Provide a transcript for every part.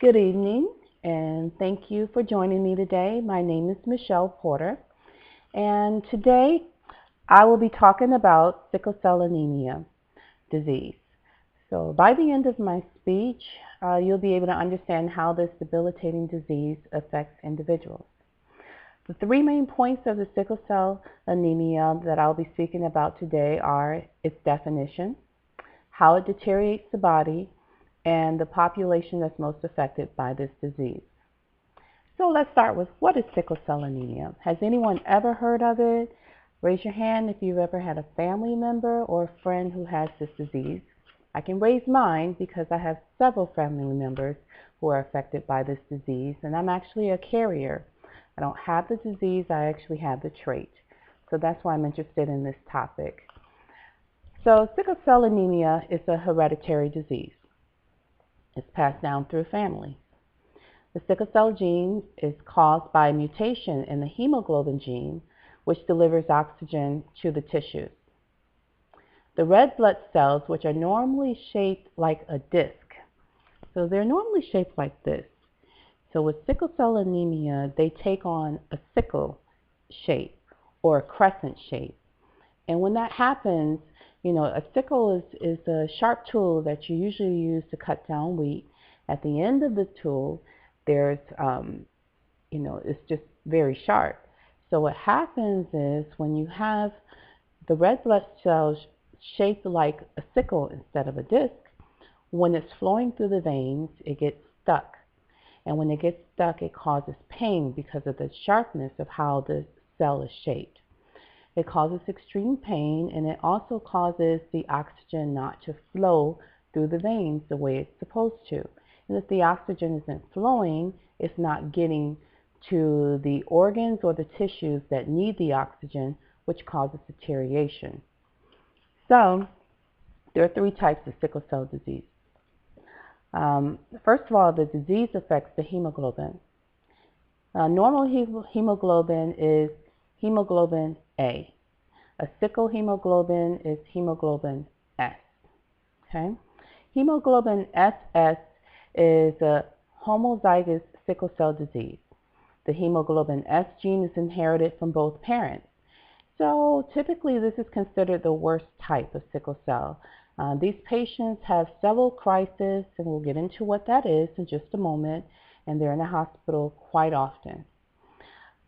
Good evening, and thank you for joining me today. My name is Michelle Porter, and today I will be talking about sickle cell anemia disease. So by the end of my speech, you'll be able to understand how this debilitating disease affects individuals. The three main points of the sickle cell anemia that I'll be speaking about today are its definition, how it deteriorates the body, and the population that's most affected by this disease. So let's start with, what is sickle cell anemia? Has anyone ever heard of it? Raise your hand if you've ever had a family member or a friend who has this disease. I can raise mine because I have several family members who are affected by this disease, and I'm actually a carrier. I don't have the disease, I actually have the trait. So that's why I'm interested in this topic. So sickle cell anemia is a hereditary disease. It's passed down through family. The sickle cell gene is caused by a mutation in the hemoglobin gene, which delivers oxygen to the tissues. The red blood cells, which are normally shaped like a disc, so they're normally shaped like this. So with sickle cell anemia, they take on a sickle shape or a crescent shape. And when that happens, a sickle is a sharp tool that you usually use to cut down wheat. At the end of the tool, there's, it's just very sharp. So what happens is when you have the red blood cells shaped like a sickle instead of a disc, when it's flowing through the veins, it gets stuck. And when it gets stuck, it causes pain because of the sharpness of how the cell is shaped. It causes extreme pain, and it also causes the oxygen not to flow through the veins the way it's supposed to. And if the oxygen isn't flowing, it's not getting to the organs or the tissues that need the oxygen, which causes deterioration. So there are three types of sickle cell disease. First of all, the disease affects the hemoglobin. Normal hemoglobin is hemoglobin A. A sickle hemoglobin is hemoglobin S. Okay? Hemoglobin SS is a homozygous sickle cell disease. The hemoglobin S gene is inherited from both parents. So typically this is considered the worst type of sickle cell. These patients have several crises, and we'll get into what that is in just a moment, and they're in the hospital quite often.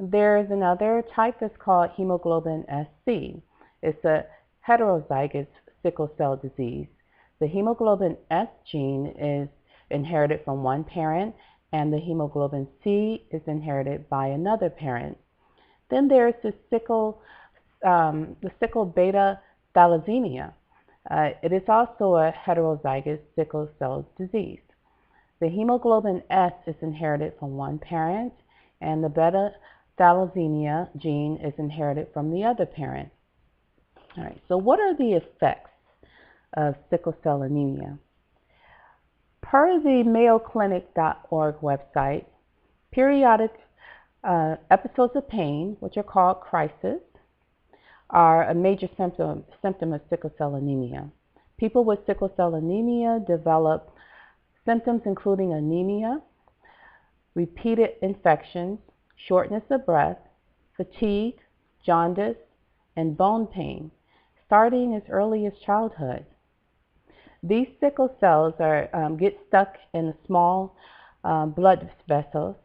There's another type that's called hemoglobin SC. It's a heterozygous sickle cell disease. The hemoglobin S gene is inherited from one parent, and the hemoglobin C is inherited by another parent. Then there's the sickle beta thalassemia. It is also a heterozygous sickle cell disease. The hemoglobin S is inherited from one parent, and the beta thalassemia gene is inherited from the other parent. All right, so what are the effects of sickle cell anemia? Per the mayoclinic.org website, periodic episodes of pain, which are called crises, are a major symptom of sickle cell anemia. People with sickle cell anemia develop symptoms including anemia, repeated infections, shortness of breath, fatigue, jaundice, and bone pain, starting as early as childhood. These sickle cells get stuck in the small blood vessels,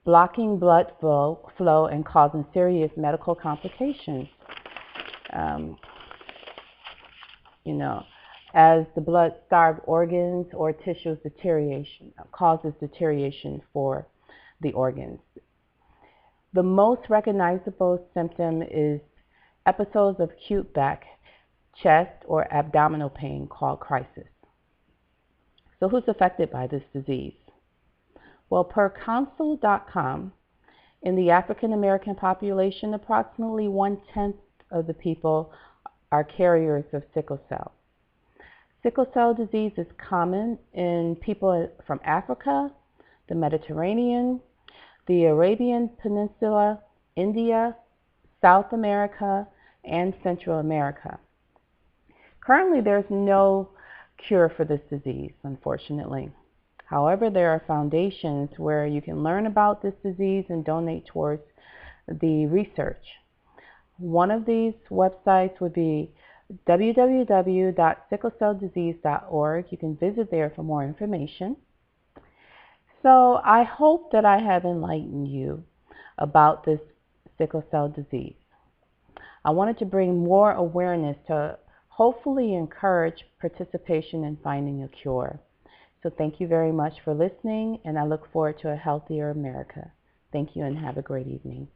blocking blood flow and causing serious medical complications. As the blood-starved organs or tissues causes deterioration for the organs. The most recognizable symptom is episodes of acute back, chest, or abdominal pain called crisis. So who's affected by this disease? Well, per Council.com, in the African American population, approximately 1/10 of the people are carriers of sickle cell. Sickle cell disease is common in people from Africa, the Mediterranean, the Arabian Peninsula, India, South America, and Central America. Currently, there's no cure for this disease, unfortunately. However, there are foundations where you can learn about this disease and donate towards the research. One of these websites would be www.sicklecelldisease.org. You can visit there for more information. So I hope that I have enlightened you about this sickle cell disease. I wanted to bring more awareness to hopefully encourage participation in finding a cure. So thank you very much for listening, and I look forward to a healthier America. Thank you and have a great evening.